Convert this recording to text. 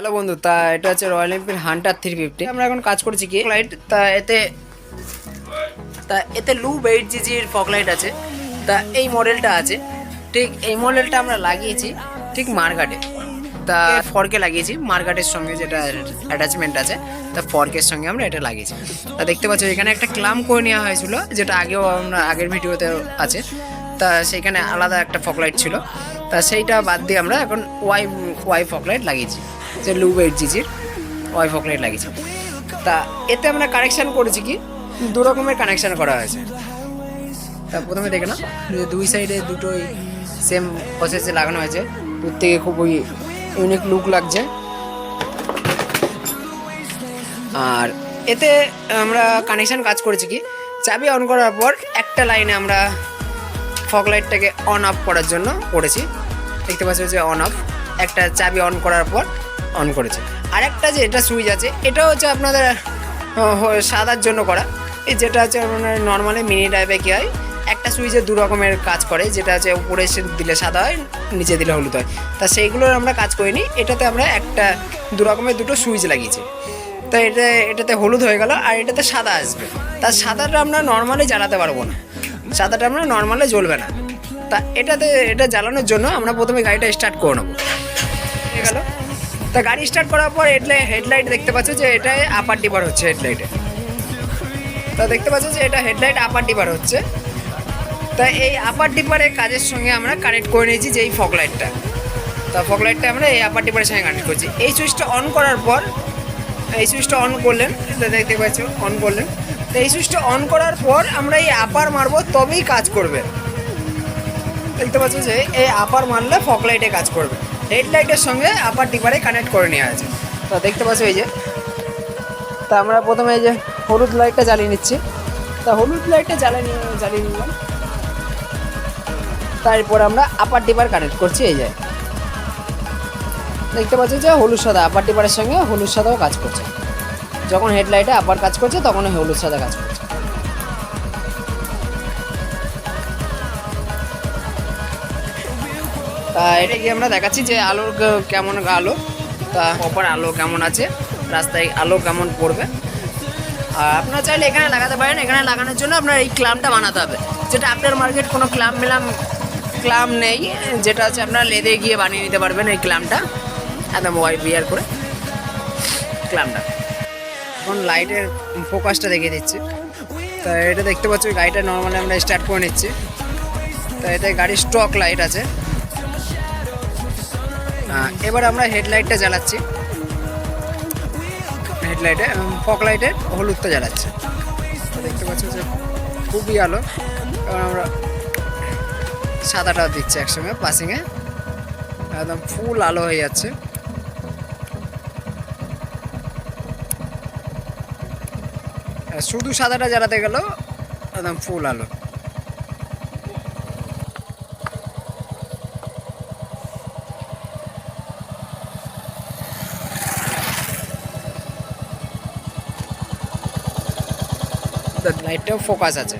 Hello বন্ধু, তা এটা হচ্ছে রয়্যাল এনফিল্ড হান্টার 350। আমরা এখন কাজ করছি কি লাইট, তা এতে লু 8 জিজির ফগ লাইট আছে। তা এই মডেলটা আছে, ঠিক এই মডেলটা আমরা লাগিয়েছি ঠিক মার্কেটে। তা ফর্কে লাগিয়েছি মার্কেটের সঙ্গে, যেটা অ্যাটাচমেন্ট আছে তা ফর্কের সঙ্গে আমরা এটা লাগিয়েছি। তা দেখতে পাচ্ছ এখানে একটা ক্লাম করে নেওয়া হয়েছিল, যেটা আগেও আমরা আগের ভিডিওতে আছে। তা সেইখানে আলাদা একটা ফগ লাইট ছিল, তা সেইটা বাদ দিয়ে আমরা এখন ওয়াই ফগ লাইট লাগিয়েছি, যে লু 8 জিজির ওয়াই ফগ লাইট লাগিয়েছি। তা এতে আমরা কানেকশান করেছি কি, দু রকমের কানেকশান করা হয়েছে। তা প্রথমে দেখে না যে দুই সাইডে দুটোই সেম প্রসেসে লাগানো হয়েছে, দূর থেকে খুবই ইউনিক লুক লাগছে। আর এতে আমরা কানেকশান কাজ করেছি কি, চাবি অন করার পর একটা লাইনে আমরা ফগ লাইটটাকে অন অফ করার জন্য করেছি। দেখতে পাচ্ছি যে অন অফ, একটা চাবি অন করার পর অন করেছে। আর একটা যে এটা সুইচ আছে, এটা হচ্ছে আপনাদের সাদার জন্য করা। এই যেটা হচ্ছে আপনার নর্মালি মিনি টাইপে কী হয়, একটা সুইচে দু রকমের কাজ করে, যেটা হচ্ছে উপরে দিলে সাদা হয়, নিচে দিলে হলুদ হয়। তা সেইগুলোর আমরা কাজ করিনি, এটাতে আমরা দু রকমের দুটো সুইচ লাগিয়েছি। তা এটাতে হলুদ হয়ে গেল, আর এটাতে সাদা আসবে। তা সাদাটা আমরা নর্মালি জ্বালাতে পারবো না, সাদাটা আমরা নর্মালি জ্বলবে না। তা এটা জ্বালানোর জন্য আমরা প্রথমে গাড়িটা স্টার্ট করে নেবো। হয়ে গেল। তা গাড়ি স্টার্ট করার পর হেডলাইট দেখতে পাচ্ছ যে এটাই আপার ডিপার হচ্ছে হেডলাইটে। তা দেখতে পাচ্ছ যে এটা হেডলাইট আপার ডিপার হচ্ছে। তা এই আপার ডিপারের কাজের সঙ্গে আমরা কানেক্ট করে নিয়েছি যে এই ফগ লাইটটা। তা ফগ লাইটটা আমরা এই আপার ডিপারের সঙ্গে কানেক্ট করছি। এই সুইচটা অন করার পর, এই সুইচটা অন করলেন, এটা দেখতে পাচ্ছ অন করলেন। তো এই সুইচটা অন করার পর আমরা এই আপার মারবো, তবেই কাজ করবে। দেখতে পাচ্ছ যে এই আপার মারলে ফগ লাইটে কাজ করবে। হেডলাইটের সঙ্গে আপার ডিপারে কানেক্ট করে নেওয়া আছে। তো দেখতে পাচ্ছ এই যে, তা আমরা প্রথমে এই যে হলুদ লাইটটা জ্বালিয়ে নিচ্ছি। তা হলুদ লাইটটা জ্বালিয়ে নিলাম। তারপর আমরা আপার ডিপার কানেক্ট করছি। এই যে দেখতে পাচ্ছি যে হলুদ সাদা আপার ডিপারের সঙ্গে হলুদ সাদাও কাজ করছে। যখন হেডলাইটে আপার কাজ করছে তখন হলুদ সাদা কাজ করছে। তা এটা কি আমরা দেখাচ্ছি যে আলোর কেমন আলো, তা প্রপার আলো কেমন আছে, রাস্তায় আলো কেমন পড়বে। আর আপনারা চাইলে এখানে লাগাতে পারেন। এখানে লাগানোর জন্য আপনার এই ক্লামটা বানাতে হবে, যেটা আপনার মার্কেট কোনো ক্লাম নেই, যেটা হচ্ছে আপনারা লেদে গিয়ে বানিয়ে নিতে পারবেন। এই ক্লামটা একদম বিয়ার করে ক্লামটা। এখন লাইটের ফোকাসটা দেখিয়ে দিচ্ছি। তা এটা দেখতে পাচ্ছি গাড়িটা নর্মালি আমরা স্টার্ট করে নিচ্ছি। তা এটা গাড়ির স্টক লাইট আছে। এবার আমরা হেডলাইটটা জ্বালাচ্ছি, হেডলাইটে ফগ লাইটের হলুদটা জ্বালাচ্ছি। দেখতে পাচ্ছি যে খুবই আলো, কারণ আমরা সাদাটাও দিচ্ছি একসঙ্গে পাসিংয়ে, একদম ফুল আলো হয়ে যাচ্ছে। শুধু সাদাটা জ্বালাতে গেলেও একদম ফুল আলো। লাইটটাও ফোকাস আছে।